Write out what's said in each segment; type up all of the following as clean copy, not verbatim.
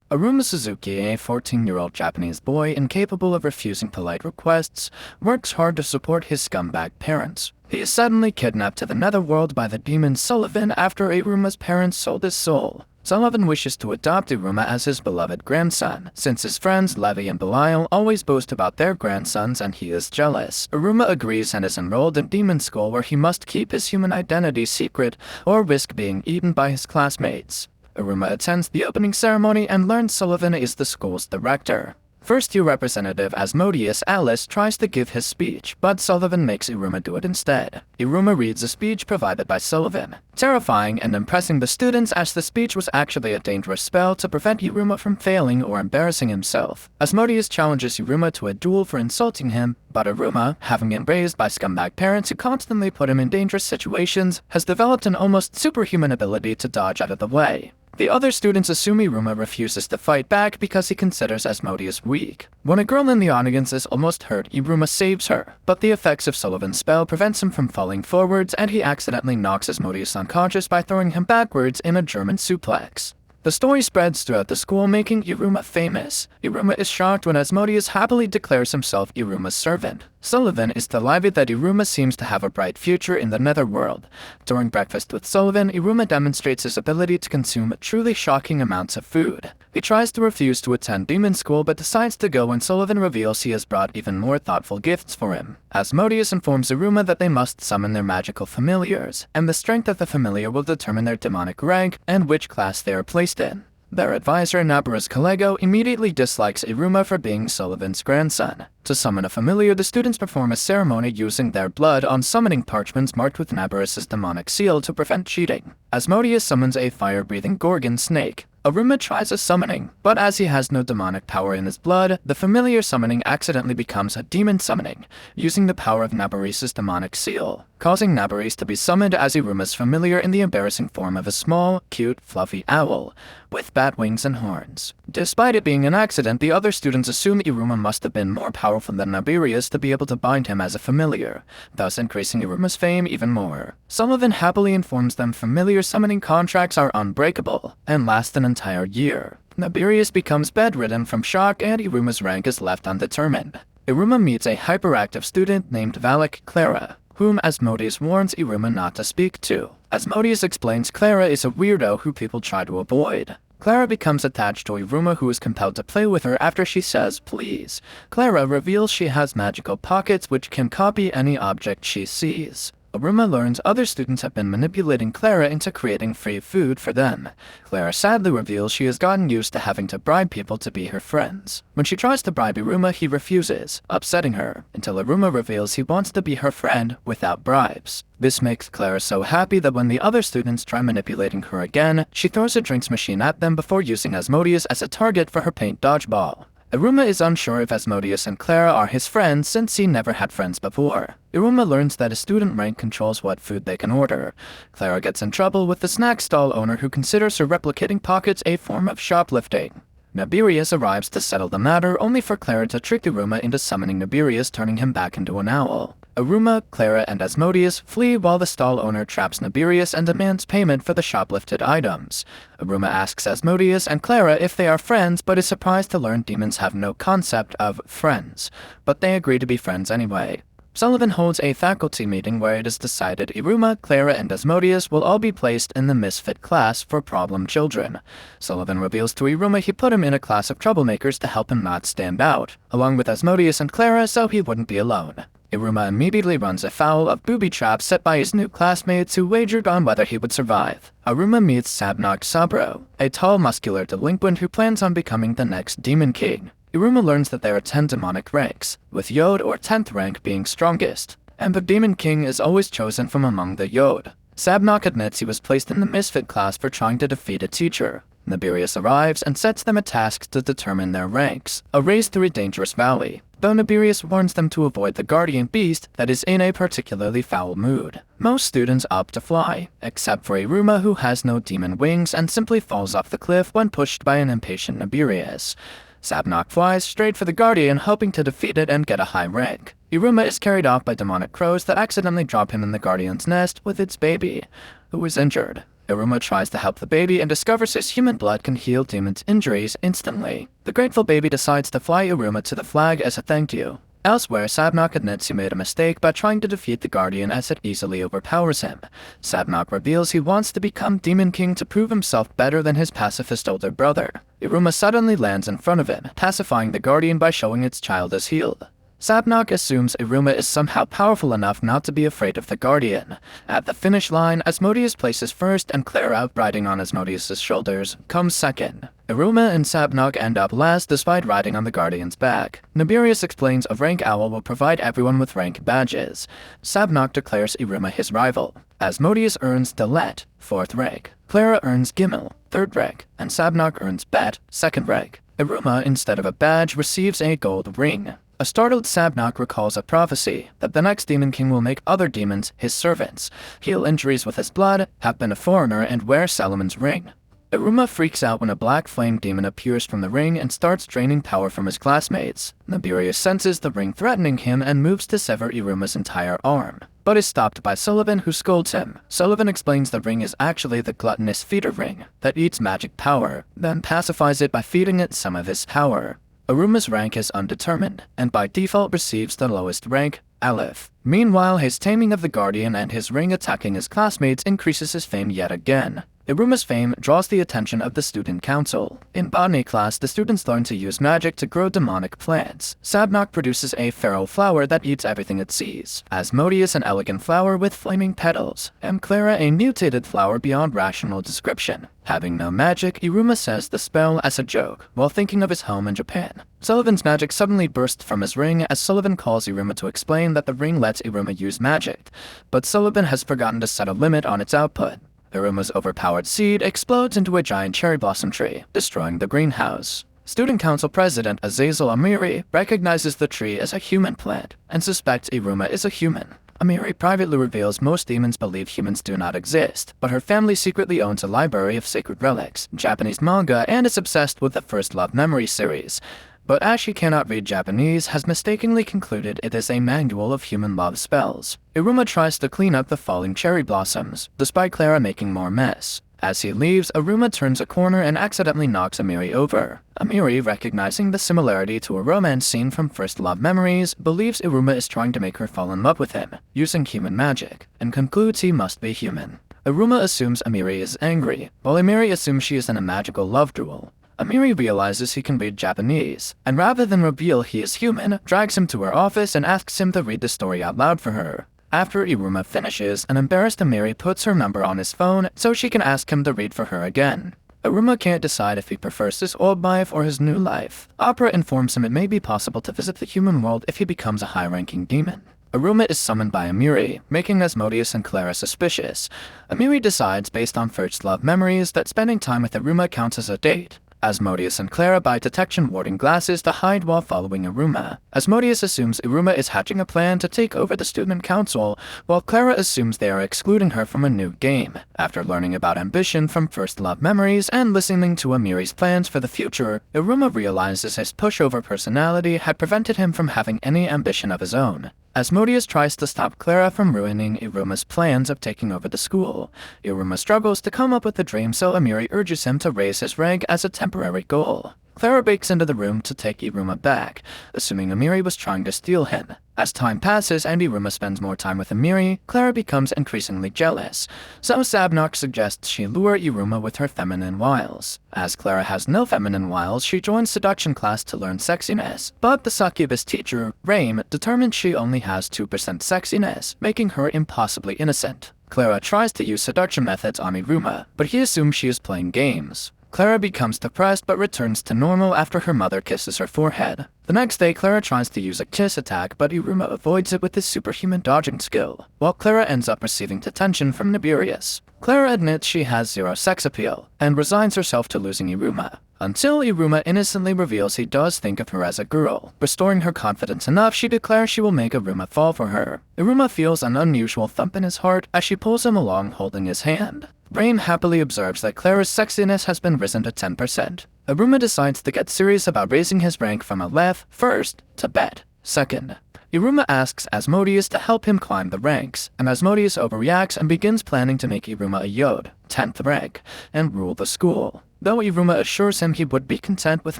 Iruma Suzuki, a 14-year-old Japanese boy incapable of refusing polite requests, works hard to support his scumbag parents. He is suddenly kidnapped to the netherworld by the demon Sullivan after Iruma's parents sold his soul. Sullivan wishes to adopt Iruma as his beloved grandson, since his friends Levi and Belial always boast about their grandsons and he is jealous. Iruma agrees and is enrolled in demon school where he must keep his human identity secret or risk being eaten by his classmates. Iruma attends the opening ceremony and learns Sullivan is the school's director. First-year representative Asmodeus Alice tries to give his speech, but Sullivan makes Iruma do it instead. Iruma reads a speech provided by Sullivan, terrifying and impressing the students as the speech was actually a dangerous spell to prevent Iruma from failing or embarrassing himself. Asmodeus challenges Iruma to a duel for insulting him, but Iruma, having been raised by scumbag parents who constantly put him in dangerous situations, has developed an almost superhuman ability to dodge out of the way. The other students assume Iruma refuses to fight back because he considers Asmodeus weak. When a girl in the audience is almost hurt, Iruma saves her, but the effects of Sullivan's spell prevents him from falling forwards and he accidentally knocks Asmodeus unconscious by throwing him backwards in a German suplex. The story spreads throughout the school, making Iruma famous. Iruma is shocked when Asmodeus happily declares himself Iruma's servant. Sullivan is delighted that Iruma seems to have a bright future in the netherworld. During breakfast with Sullivan, Iruma demonstrates his ability to consume truly shocking amounts of food. He tries to refuse to attend demon school but decides to go when Sullivan reveals he has brought even more thoughtful gifts for him. Asmodeus informs Iruma that they must summon their magical familiars, and the strength of the familiar will determine their demonic rank and which class they are placed in. Their advisor, Nabara's Kalego, immediately dislikes Iruma for being Sullivan's grandson. To summon a familiar, the students perform a ceremony using their blood on summoning parchments marked with Nabara's demonic seal to prevent cheating. Asmodeus summons a fire-breathing Gorgon snake. Iruma tries a summoning, but as he has no demonic power in his blood, the familiar summoning accidentally becomes a demon summoning, using the power of Nabari's demonic seal, causing Nabaris to be summoned as Iruma's familiar in the embarrassing form of a small, cute, fluffy owl, with bat wings and horns. Despite it being an accident, the other students assume Iruma must have been more powerful than Nabarius to be able to bind him as a familiar, thus increasing Iruma's fame even more. Sullivan happily informs them familiar summoning contracts are unbreakable, and last an entire year. Nabarius becomes bedridden from shock and Iruma's rank is left undetermined. Iruma meets a hyperactive student named Valak Clara, whom Asmodeus warns Iruma not to speak to. Asmodeus explains Clara is a weirdo who people try to avoid. Clara becomes attached to Iruma, who is compelled to play with her after she says please. Clara reveals she has magical pockets which can copy any object she sees. Iruma learns other students have been manipulating Clara into creating free food for them. Clara sadly reveals she has gotten used to having to bribe people to be her friends. When she tries to bribe Iruma, he refuses, upsetting her, until Iruma reveals he wants to be her friend without bribes. This makes Clara so happy that when the other students try manipulating her again, she throws a drinks machine at them before using Asmodeus as a target for her paint dodgeball. Iruma is unsure if Asmodeus and Clara are his friends since he never had friends before. Iruma learns that a student rank controls what food they can order. Clara gets in trouble with the snack stall owner who considers her replicating pockets a form of shoplifting. Nabarius arrives to settle the matter, only for Clara to trick Iruma into summoning Nabarius, turning him back into an owl. Iruma, Clara, and Asmodeus flee while the stall owner traps Nabarius and demands payment for the shoplifted items. Iruma asks Asmodeus and Clara if they are friends, but is surprised to learn demons have no concept of friends, but they agree to be friends anyway. Sullivan holds a faculty meeting where it is decided Iruma, Clara, and Asmodeus will all be placed in the misfit class for problem children. Sullivan reveals to Iruma he put him in a class of troublemakers to help him not stand out, along with Asmodeus and Clara so he wouldn't be alone. Iruma immediately runs afoul of booby traps set by his new classmates who wagered on whether he would survive. Iruma meets Sabnok Sabro, a tall, muscular delinquent who plans on becoming the next Demon King. Iruma learns that there are 10 demonic ranks, with Yod or 10th rank being strongest, and the Demon King is always chosen from among the Yod. Sabnok admits he was placed in the misfit class for trying to defeat a teacher. Nabarius arrives and sets them a task to determine their ranks, a race through a dangerous valley, though Nabarius warns them to avoid the guardian beast that is in a particularly foul mood. Most students opt to fly, except for Iruma, who has no demon wings and simply falls off the cliff when pushed by an impatient Nabarius. Sabnok flies straight for the guardian, hoping to defeat it and get a high rank. Iruma is carried off by demonic crows that accidentally drop him in the guardian's nest with its baby, who is injured. Iruma tries to help the baby and discovers his human blood can heal demons' injuries instantly. The grateful baby decides to fly Iruma to the flag as a thank you. Elsewhere, Sabnok admits he made a mistake by trying to defeat the Guardian as it easily overpowers him. Sabnok reveals he wants to become Demon King to prove himself better than his pacifist older brother. Iruma suddenly lands in front of him, pacifying the Guardian by showing its child is healed. Sabnok assumes Iruma is somehow powerful enough not to be afraid of the Guardian. At the finish line, Asmodeus places first and Clara, riding on Asmodeus' shoulders, comes second. Iruma and Sabnok end up last despite riding on the Guardian's back. Nibirius explains a rank owl will provide everyone with rank badges. Sabnok declares Iruma his rival. Asmodeus earns Delet, 4th rank. Clara earns Gimel, 3rd rank, and Sabnok earns Bet, 2nd rank. Iruma, instead of a badge, receives a gold ring. A startled Sabnok recalls a prophecy that the next Demon King will make other demons his servants, heal injuries with his blood, have been a foreigner, and wear Solomon's ring. Iruma freaks out when a black flame demon appears from the ring and starts draining power from his classmates. Nibirius senses the ring threatening him and moves to sever Iruma's entire arm, but is stopped by Sullivan, who scolds him. Sullivan explains the ring is actually the gluttonous feeder ring that eats magic power, then pacifies it by feeding it some of his power. Iruma's rank is undetermined, and by default receives the lowest rank, Aleph. Meanwhile, his taming of the Guardian and his ring attacking his classmates increases his fame yet again. Iruma's fame draws the attention of the student council. In botany class, the students learn to use magic to grow demonic plants. Sabnok produces a feral flower that eats everything it sees. Asmodeus an elegant flower with flaming petals, and Clara a mutated flower beyond rational description. Having no magic, Iruma says the spell as a joke, while thinking of his home in Japan. Sullivan's magic suddenly bursts from his ring as Sullivan calls Iruma to explain that the ring lets Iruma use magic, but Sullivan has forgotten to set a limit on its output. Iruma's overpowered seed explodes into a giant cherry blossom tree, destroying the greenhouse. Student Council President Azazel Amiri recognizes the tree as a human plant and suspects Iruma is a human. Amiri privately reveals most demons believe humans do not exist, but her family secretly owns a library of sacred relics, Japanese manga, and is obsessed with the First Love Memory series. But as she cannot read Japanese, has mistakenly concluded it is a manual of human love spells. Iruma tries to clean up the falling cherry blossoms, despite Clara making more mess. As he leaves, Iruma turns a corner and accidentally knocks Amiri over. Amiri, recognizing the similarity to a romance scene from First Love Memories, believes Iruma is trying to make her fall in love with him, using human magic, and concludes he must be human. Iruma assumes Amiri is angry, while Amiri assumes she is in a magical love duel. Amiri realizes he can read Japanese, and rather than reveal he is human, drags him to her office and asks him to read the story out loud for her. After Iruma finishes, an embarrassed Amiri puts her number on his phone so she can ask him to read for her again. Iruma can't decide if he prefers his old life or his new life. Opera informs him it may be possible to visit the human world if he becomes a high-ranking demon. Iruma is summoned by Amiri, making Asmodeus and Clara suspicious. Amiri decides, based on First Love Memories, that spending time with Iruma counts as a date. Asmodeus and Clara buy detection warding glasses to hide while following Iruma. Asmodeus assumes Iruma is hatching a plan to take over the student council, while Clara assumes they are excluding her from a new game. After learning about ambition from First Love Memories and listening to Amiri's plans for the future, Iruma realizes his pushover personality had prevented him from having any ambition of his own. Asmodeus tries to stop Clara from ruining Iruma's plans of taking over the school. Iruma struggles to come up with a dream, so Amiri urges him to raise his rank as a temporary goal. Clara breaks into the room to take Iruma back, assuming Amiri was trying to steal him. As time passes and Iruma spends more time with Amiri, Clara becomes increasingly jealous, so Sabnok suggests she lure Iruma with her feminine wiles. As Clara has no feminine wiles, she joins seduction class to learn sexiness, but the succubus teacher, Raim, determines she only has 2% sexiness, making her impossibly innocent. Clara tries to use seduction methods on Iruma, but he assumes she is playing games. Clara becomes depressed but returns to normal after her mother kisses her forehead. The next day, Clara tries to use a kiss attack, but Iruma avoids it with his superhuman dodging skill, while Clara ends up receiving detention from Nibirius. Clara admits she has zero sex appeal, and resigns herself to losing Iruma, until Iruma innocently reveals he does think of her as a girl. Restoring her confidence enough, she declares she will make Iruma fall for her. Iruma feels an unusual thump in his heart as she pulls him along holding his hand. Raim happily observes that Clara's sexiness has been risen to 10%. Iruma decides to get serious about raising his rank from Aleph first to Bet second. Iruma asks Asmodeus to help him climb the ranks, and Asmodeus overreacts and begins planning to make Iruma a Yode, 10th rank, and rule the school, though Iruma assures him he would be content with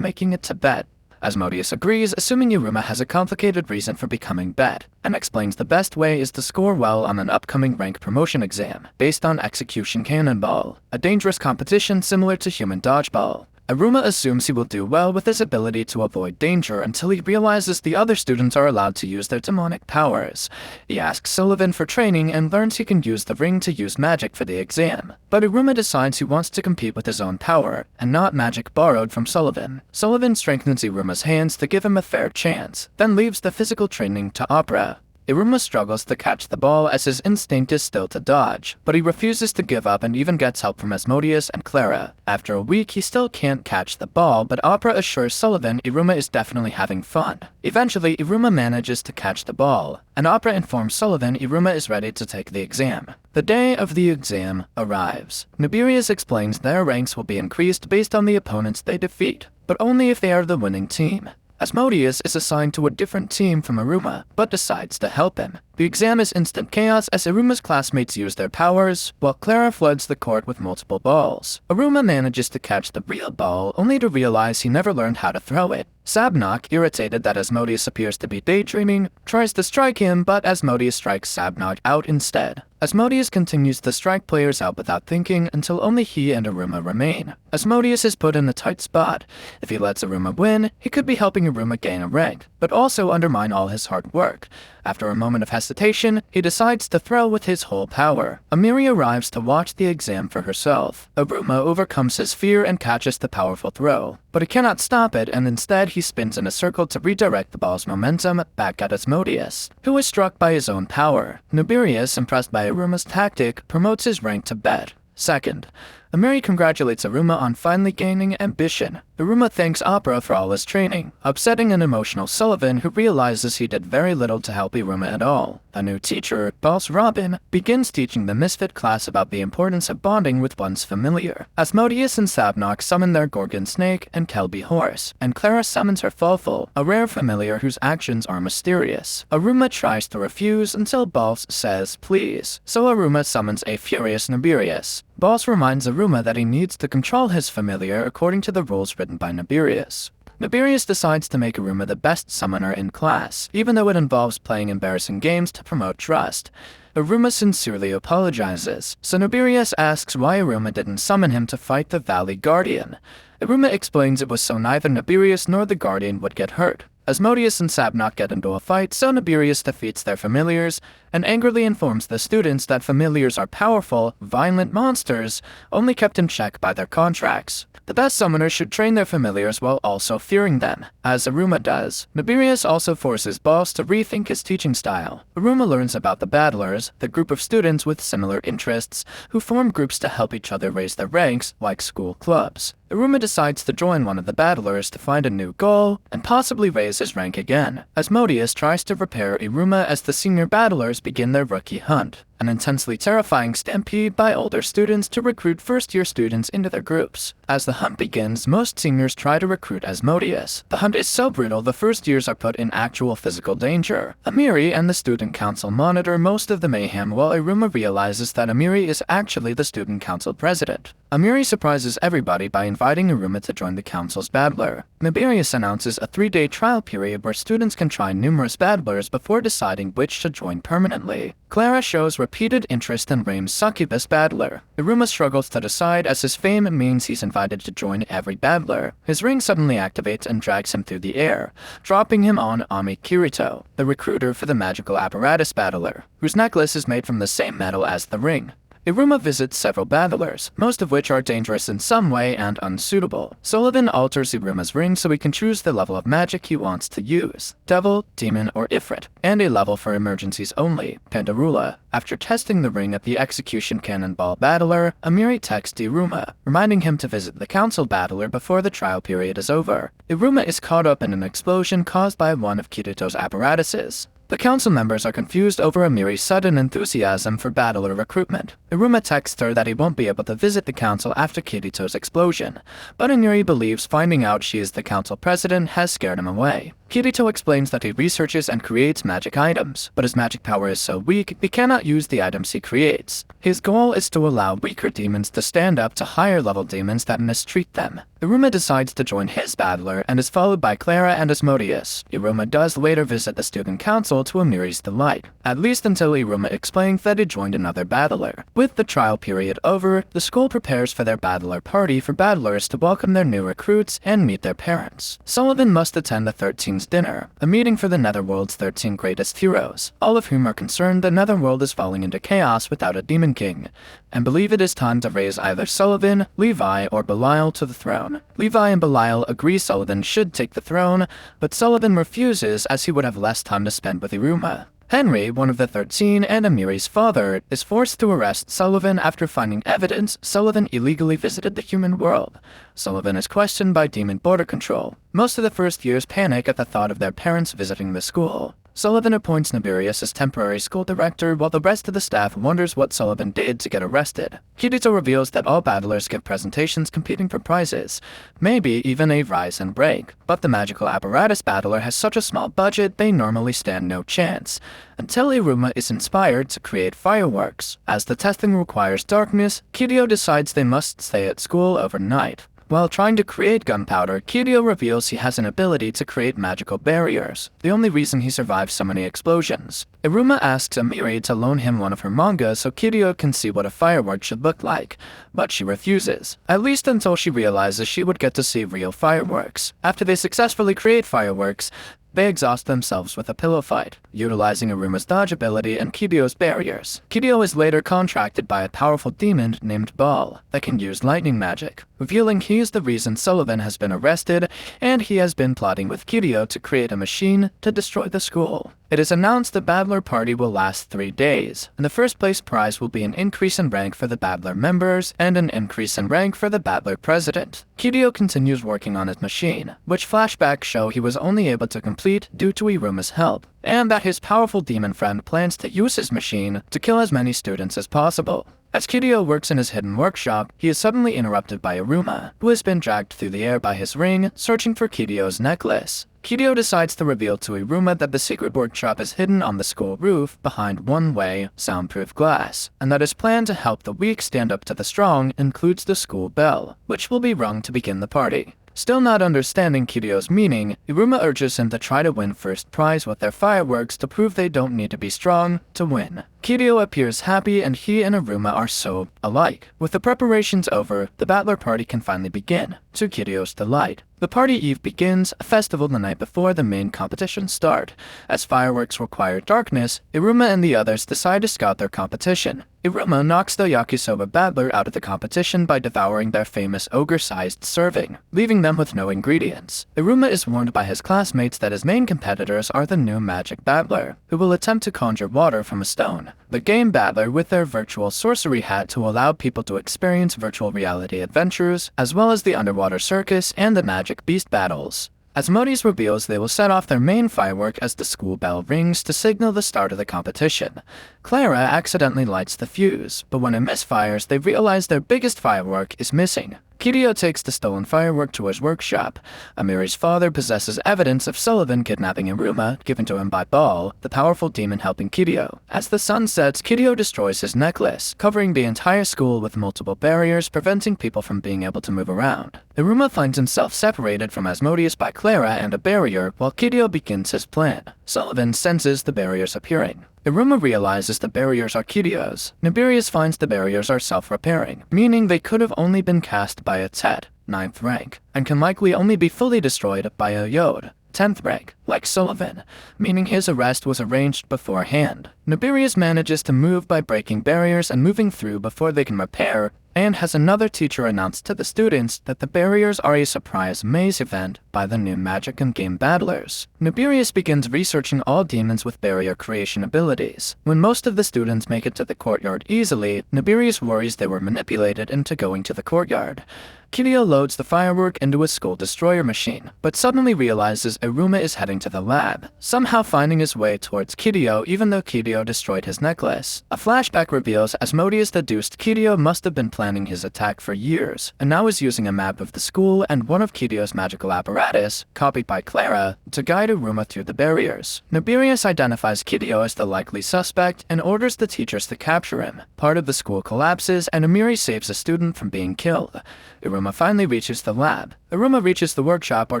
making it to Bet. Asmodeus agrees, assuming Iruma has a complicated reason for becoming Bet, and explains the best way is to score well on an upcoming rank promotion exam, based on Execution Cannonball, a dangerous competition similar to human dodgeball. Iruma assumes he will do well with his ability to avoid danger until he realizes the other students are allowed to use their demonic powers. He asks Sullivan for training and learns he can use the ring to use magic for the exam. But Iruma decides he wants to compete with his own power, and not magic borrowed from Sullivan. Sullivan strengthens Iruma's hands to give him a fair chance, then leaves the physical training to Opera. Iruma struggles to catch the ball as his instinct is still to dodge, but he refuses to give up and even gets help from Asmodeus and Clara. After a week, he still can't catch the ball, but Opera assures Sullivan Iruma is definitely having fun. Eventually, Iruma manages to catch the ball, and Opera informs Sullivan Iruma is ready to take the exam. The day of the exam arrives. Nibirius explains their ranks will be increased based on the opponents they defeat, but only if they are the winning team. Asmodeus is assigned to a different team from Iruma, but decides to help him. The exam is instant chaos as Iruma's classmates use their powers, while Clara floods the court with multiple balls. Iruma manages to catch the real ball, only to realize he never learned how to throw it. Sabnok, irritated that Asmodeus appears to be daydreaming, tries to strike him, but Asmodeus strikes Sabnok out instead. Asmodeus continues to strike players out without thinking until only he and Iruma remain. Asmodeus is put in a tight spot. If he lets Iruma win, he could be helping Iruma gain a rank, but also undermine all his hard work. After a moment of hesitation, he decides to throw with his whole power. Amiri arrives to watch the exam for herself. Iruma overcomes his fear and catches the powerful throw, but he cannot stop it, and instead he spins in a circle to redirect the ball's momentum back at Asmodeus, who is struck by his own power. Nibirius, impressed by Iruma's tactic, promotes his rank to Bet. Second, Amiri congratulates Iruma on finally gaining ambition. Iruma thanks Opera for all his training, upsetting an emotional Sullivan who realizes he did very little to help Iruma at all. A new teacher, Boss Robin, begins teaching the Misfit class about the importance of bonding with one's familiar. Asmodeus and Sabnok summon their Gorgon Snake and Kelby Horse, and Clara summons her Fawful, a rare familiar whose actions are mysterious. Iruma tries to refuse until Boss says please, so Iruma summons a furious Nibirius. Boss reminds Iruma that he needs to control his familiar according to the rules written by Nibirius. Nibirius decides to make Iruma the best summoner in class, even though it involves playing embarrassing games to promote trust. Iruma sincerely apologizes, so Nibirius asks why Iruma didn't summon him to fight the Valley Guardian. Iruma explains it was so neither Nibirius nor the Guardian would get hurt. Asmodeus and Sabnok get into a fight, so Nibirius defeats their familiars, and angrily informs the students that familiars are powerful, violent monsters, only kept in check by their contracts. The best summoners should train their familiars while also fearing them, as Iruma does. Nibirius also forces Boss to rethink his teaching style. Iruma learns about the Battlers, the group of students with similar interests, who form groups to help each other raise their ranks, like school clubs. Iruma decides to join one of the Battlers to find a new goal, and possibly raise his rank again. Asmodeus tries to prepare Iruma as the senior Battlers begin their rookie hunt, an intensely terrifying stampede by older students to recruit first-year students into their groups. As the hunt begins, most seniors try to recruit Asmodeus. The hunt is so brutal the first years are put in actual physical danger. Amiri and the student council monitor most of the mayhem while Iruma realizes that Amiri is actually the student council president. Amiri surprises everybody by inviting Iruma to join the council's battler. Nibirius announces a 3-day trial period where students can try numerous battlers before deciding which to join permanently. Clara shows repeated interest in Raim's succubus battler. Iruma struggles to decide as his fame means he's invited to join every battler. His ring suddenly activates and drags him through the air, dropping him on Ami Kirito, the recruiter for the magical apparatus battler, whose necklace is made from the same metal as the ring. Iruma visits several battlers, most of which are dangerous in some way and unsuitable. Sullivan alters Iruma's ring so he can choose the level of magic he wants to use, Devil, Demon, or Ifrit, and a level for emergencies only, Pandarula. After testing the ring at the Execution Cannonball battler, Amiri texts Iruma, reminding him to visit the council battler before the trial period is over. Iruma is caught up in an explosion caused by one of Kirito's apparatuses. The council members are confused over Amiri's sudden enthusiasm for battler recruitment. Iruma texts her that he won't be able to visit the council after Kirito's explosion, but Amiri believes finding out she is the council president has scared him away. Kirito explains that he researches and creates magic items, but his magic power is so weak he cannot use the items he creates. His goal is to allow weaker demons to stand up to higher level demons that mistreat them. Iruma decides to join his battler and is followed by Clara and Asmodeus. Iruma does later visit the student council to Amiri's delight, at least until Iruma explains that he joined another battler. With the trial period over, the school prepares for their battler party for battlers to welcome their new recruits and meet their parents. Sullivan must attend the 13's dinner, a meeting for the Netherworld's 13 greatest heroes, all of whom are concerned the Netherworld is falling into chaos without a demon king, and believe it is time to raise either Sullivan, Levi, or Belial to the throne. Levi and Belial agree Sullivan should take the throne, but Sullivan refuses as he would have less time to spend with Iruma. Henry, one of the 13 and Amiri's father, is forced to arrest Sullivan after finding evidence Sullivan illegally visited the human world. Sullivan is questioned by Demon Border Control. Most of the first years panic at the thought of their parents visiting the school. Sullivan appoints Naberius as temporary school director while the rest of the staff wonders what Sullivan did to get arrested. Kirito reveals that all battlers give presentations competing for prizes, maybe even a rise and break, but the magical apparatus battler has such a small budget they normally stand no chance, until Iruma is inspired to create fireworks. As the testing requires darkness, Kirito decides they must stay at school overnight. While trying to create gunpowder, Kirito reveals he has an ability to create magical barriers, the only reason he survives so many explosions. Iruma asks Amiri to loan him one of her mangas so Kirito can see what a firework should look like, but she refuses, at least until she realizes she would get to see real fireworks. After they successfully create fireworks, they exhaust themselves with a pillow fight, utilizing Iruma's dodge ability and Kirito's barriers. Kirito is later contracted by a powerful demon named Baal that can use lightning magic, revealing he is the reason Sullivan has been arrested and he has been plotting with Kirito to create a machine to destroy the school. It is announced the Battler Party will last 3 days, and the first place prize will be an increase in rank for the Battler members and an increase in rank for the Battler president. Kirito continues working on his machine, which flashbacks show he was only able to complete due to Iruma's help, and that his powerful demon friend plans to use his machine to kill as many students as possible. As Kirito works in his hidden workshop, he is suddenly interrupted by Iruma, who has been dragged through the air by his ring, searching for Kirito's necklace. Kirito decides to reveal to Iruma that the secret workshop is hidden on the school roof behind one-way, soundproof glass, and that his plan to help the weak stand up to the strong includes the school bell, which will be rung to begin the party. Still not understanding Kirito's meaning, Iruma urges him to try to win first prize with their fireworks to prove they don't need to be strong to win. Kirito appears happy and he and Iruma are so alike. With the preparations over, the Battler Party can finally begin, to Kirito's delight. The party eve begins, a festival the night before the main competitions start. As fireworks require darkness, Iruma and the others decide to scout their competition. Iruma knocks the Yakisoba Battler out of the competition by devouring their famous ogre-sized serving, leaving them with no ingredients. Iruma is warned by his classmates that his main competitors are the new Magic Battler, who will attempt to conjure water from a stone. The Game Battler with their virtual sorcery hat to allow people to experience virtual reality adventures, as well as the underwater circus and the magic beast battles. Asmodeus reveals they will set off their main firework as the school bell rings to signal the start of the competition. Clara accidentally lights the fuse, but when it misfires, they realize their biggest firework is missing. Kirito takes the stolen firework to his workshop. Amiri's father possesses evidence of Sullivan kidnapping Iruma, given to him by Baal, the powerful demon helping Kirito. As the sun sets, Kirito destroys his necklace, covering the entire school with multiple barriers, preventing people from being able to move around. Iruma finds himself separated from Asmodeus by Clara and a barrier, while Kirito begins his plan. Sullivan senses the barriers appearing. Iruma realizes the barriers are Kirito's. Naberius finds the barriers are self-repairing, meaning they could have only been cast by a Tet, 9th rank, and can likely only be fully destroyed by a Yod, 10th rank, like Sullivan, meaning his arrest was arranged beforehand. Naberius manages to move by breaking barriers and moving through before they can repair, and has another teacher announce to the students that the barriers are a surprise maze event by the new magic and game battlers. Naberius begins researching all demons with barrier creation abilities. When most of the students make it to the courtyard easily, Naberius worries they were manipulated into going to the courtyard. Kiryu loads the firework into a school destroyer machine, but suddenly realizes Iruma is heading to the lab, somehow finding his way towards Kiryu even though Kiryu destroyed his necklace. A flashback reveals Asmodeus deduced Kiryu must have been planning his attack for years, and now is using a map of the school and one of Kiryu's magical apparatus, copied by Clara, to guide Iruma through the barriers. Noberius identifies Kiryu as the likely suspect and orders the teachers to capture him. Part of the school collapses and Amiri saves a student from being killed. Iruma finally reaches the lab. Iruma reaches the workshop where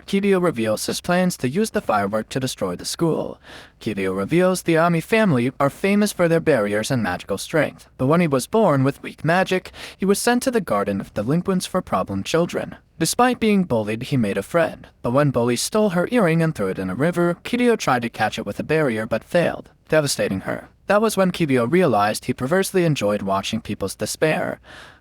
Kiryu reveals his plans to use the firework to destroy the school. Kiryu reveals the Ami family are famous for their barriers and magical strength, but when he was born with weak magic, he was sent to the garden of delinquents for problem children. Despite being bullied, he made a friend, but when bullies stole her earring and threw it in a river, Kiryu tried to catch it with a barrier but failed, devastating her. That was when Kiryu realized he perversely enjoyed watching people's despair.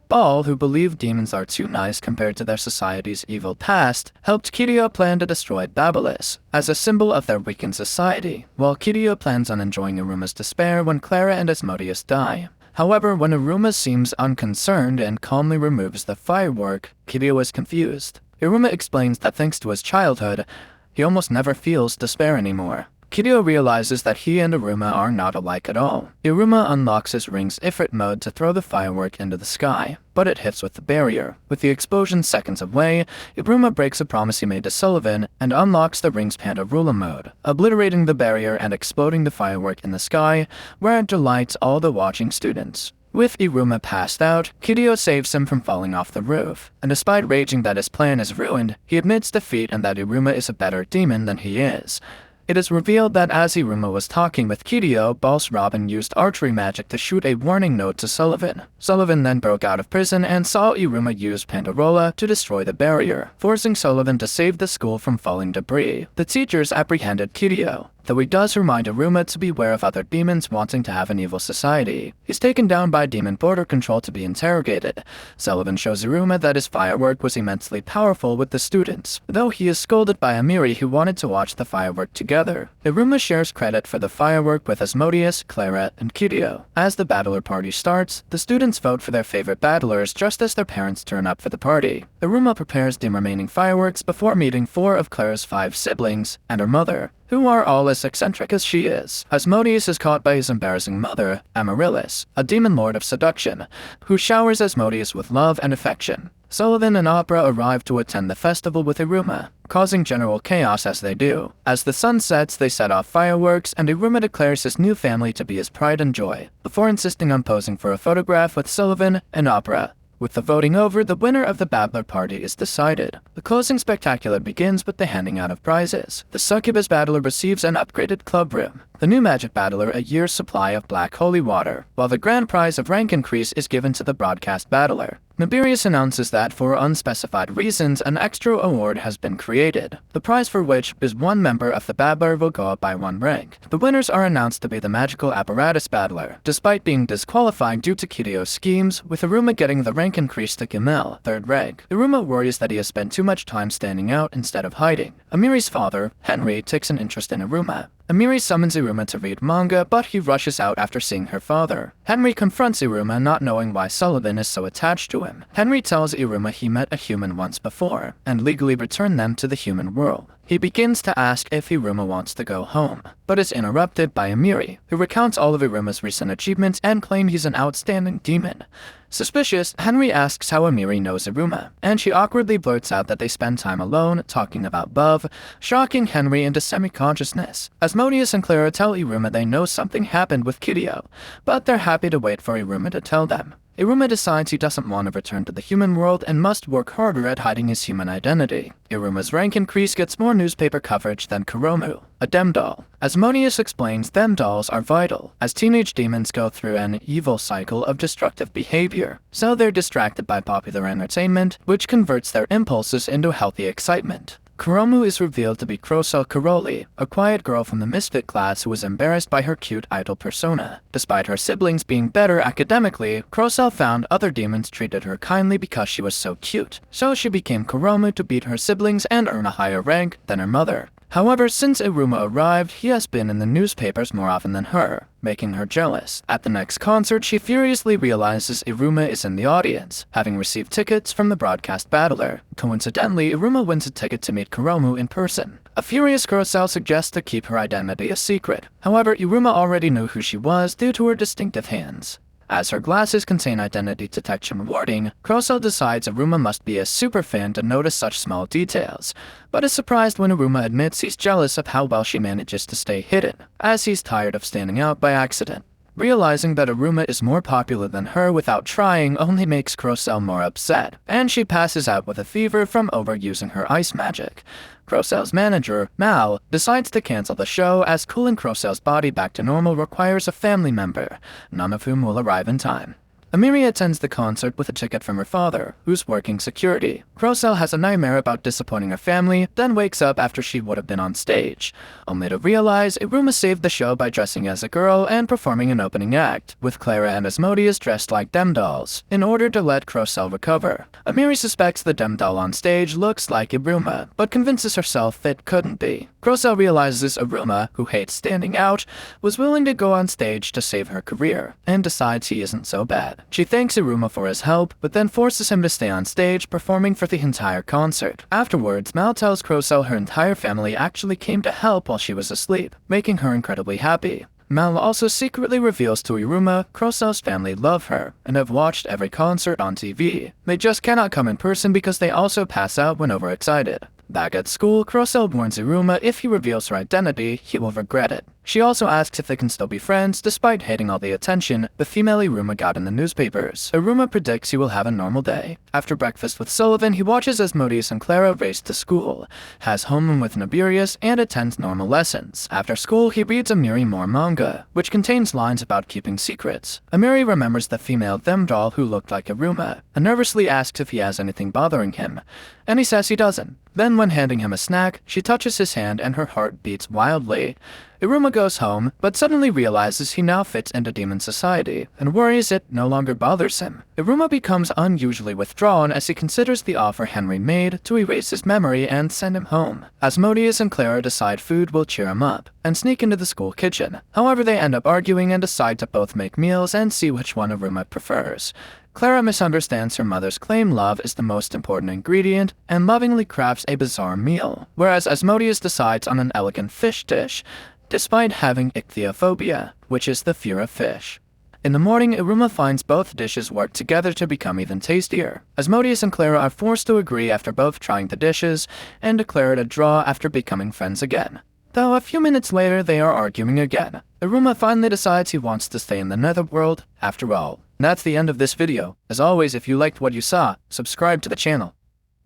Ball, who believed demons are too nice compared to their society's evil past, helped Kiryu plan to destroy Babylis as a symbol of their weakened society, while Kiryu plans on enjoying Iruma's despair when Clara and Asmodeus die. However, when Iruma seems unconcerned and calmly removes the firework, Kiryu is confused. Iruma explains that thanks to his childhood, he almost never feels despair anymore. Kiryu realizes that he and Iruma are not alike at all. Iruma unlocks his ring's Ifrit mode to throw the firework into the sky, but it hits with the barrier. With the explosion seconds away, Iruma breaks a promise he made to Sullivan and unlocks the ring's Pandarula mode, obliterating the barrier and exploding the firework in the sky, where it delights all the watching students. With Iruma passed out, Kiryu saves him from falling off the roof, and despite raging that his plan is ruined, he admits defeat and that Iruma is a better demon than he is. It is revealed that as Iruma was talking with Kiryu, Boss Robin used archery magic to shoot a warning note to Sullivan. Sullivan then broke out of prison and saw Iruma use Pandarola to destroy the barrier, forcing Sullivan to save the school from falling debris. The teachers apprehended Kiryu, though he does remind Iruma to beware of other demons wanting to have an evil society. He's taken down by Demon Border Control to be interrogated. Sullivan shows Iruma that his firework was immensely powerful with the students, though he is scolded by Amiri who wanted to watch the firework together. Iruma shares credit for the firework with Asmodeus, Clara, and Kiryu. As the battler party starts, the students vote for their favorite battlers just as their parents turn up for the party. Iruma prepares the remaining fireworks before meeting 4 of Clara's 5 siblings and her mother, who are all as eccentric as she is. Asmodeus is caught by his embarrassing mother, Amaryllis, a demon lord of seduction, who showers Asmodeus with love and affection. Sullivan and Opera arrive to attend the festival with Iruma, causing general chaos as they do. As the sun sets, they set off fireworks, and Iruma declares his new family to be his pride and joy, before insisting on posing for a photograph with Sullivan and Opera. With the voting over, the winner of the battler party is decided. The closing spectacular begins with the handing out of prizes. The succubus battler receives an upgraded club room, the new magic battler a year's supply of black holy water, while the grand prize of rank increase is given to the broadcast battler. Noberius announces that, for unspecified reasons, an extra award has been created, the prize for which is one member of the battler will go up by 1 rank. The winners are announced to be the magical apparatus battler, despite being disqualified due to Kiryu's schemes, with Iruma getting the rank increase to Gimel, 3rd rank. Iruma worries that he has spent too much time standing out instead of hiding. Amiri's father, Henry, takes an interest in Iruma. Amiri summons Iruma to read manga, but he rushes out after seeing her father. Henry confronts Iruma, not knowing why Sullivan is so attached to him. Henry tells Iruma he met a human once before, and legally returned them to the human world. He begins to ask if Iruma wants to go home, but is interrupted by Amiri, who recounts all of Iruma's recent achievements and claims he's an outstanding demon. Suspicious, Henry asks how Amiri knows Iruma, and she awkwardly blurts out that they spend time alone, talking about love, shocking Henry into semi-consciousness. Asmodeus and Clara tell Iruma they know something happened with Kiryu, but they're happy to wait for Iruma to tell them. Iruma decides he doesn't want to return to the human world and must work harder at hiding his human identity. Iruma's rank increase gets more newspaper coverage than Kuromu, a dem doll. Asmodeus explains dem dolls are vital, as teenage demons go through an evil cycle of destructive behavior, so they're distracted by popular entertainment, which converts their impulses into healthy excitement. Kuromu is revealed to be Kurosal Kuroli, a quiet girl from the misfit class who was embarrassed by her cute idol persona. Despite her siblings being better academically, Kurosal found other demons treated her kindly because she was so cute, so she became Kuromu to beat her siblings and earn a higher rank than her mother. However, since Iruma arrived, he has been in the newspapers more often than her, making her jealous. At the next concert, she furiously realizes Iruma is in the audience, having received tickets from the broadcast battler. Coincidentally, Iruma wins a ticket to meet Kuromu in person. A furious Kurosawa suggests to keep her identity a secret. However, Iruma already knew who she was due to her distinctive hands. As her glasses contain identity detection warding, Kurosawa decides Iruma must be a superfan to notice such small details, but is surprised when Iruma admits he's jealous of how well she manages to stay hidden, as he's tired of standing out by accident. Realizing that Iruma is more popular than her without trying only makes Kurosawa more upset, and she passes out with a fever from overusing her ice magic. Kurosawa's manager, Mal, decides to cancel the show as cooling Kurosawa's body back to normal requires a family member, none of whom will arrive in time. Amiri attends the concert with a ticket from her father, who's working security. Kurosawa has a nightmare about disappointing her family, then wakes up after she would have been on stage, only to realize Iruma saved the show by dressing as a girl and performing an opening act, with Clara and Asmodeus dressed like dem dolls, in order to let Kurosawa recover. Amiri suspects the dem doll on stage looks like Iruma, but convinces herself it couldn't be. Kurosawa realizes Iruma, who hates standing out, was willing to go on stage to save her career, and decides he isn't so bad. She thanks Iruma for his help, but then forces him to stay on stage, performing for the entire concert. Afterwards, Mal tells Kurosawa her entire family actually came to help while she was asleep, making her incredibly happy. Mal also secretly reveals to Iruma Kurosawa's family love her, and have watched every concert on TV. They just cannot come in person because they also pass out when overexcited. Back at school, Kurosawa warns Iruma if he reveals her identity, he will regret it. She also asks if they can still be friends, despite hating all the attention the female Iruma got in the newspapers. Iruma predicts he will have a normal day. After breakfast with Sullivan, he watches Asmodeus and Clara race to school, has homeroom with Naburius, and attends normal lessons. After school, he reads Amiri more manga, which contains lines about keeping secrets. Amiri remembers the female them doll who looked like Iruma, and nervously asks if he has anything bothering him, and he says he doesn't. Then when handing him a snack, she touches his hand and her heart beats wildly. Iruma goes home, but suddenly realizes he now fits into demon society, and worries it no longer bothers him. Iruma becomes unusually withdrawn as he considers the offer Henry made to erase his memory and send him home. Asmodeus and Clara decide food will cheer him up, and sneak into the school kitchen. However, they end up arguing and decide to both make meals and see which one Iruma prefers. Clara misunderstands her mother's claim love is the most important ingredient, and lovingly crafts a bizarre meal, whereas Asmodeus decides on an elegant fish dish, despite having ichthyophobia, which is the fear of fish. In the morning, Iruma finds both dishes work together to become even tastier. Asmodeus and Clara are forced to agree after both trying the dishes, and declare it a draw after becoming friends again. Though a few minutes later, they are arguing again. Iruma finally decides he wants to stay in the netherworld after all. And that's the end of this video. As always, if you liked what you saw, subscribe to the channel.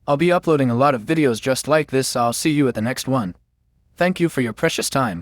I'll be uploading a lot of videos just like this, so I'll see you at the next one. Thank you for your precious time.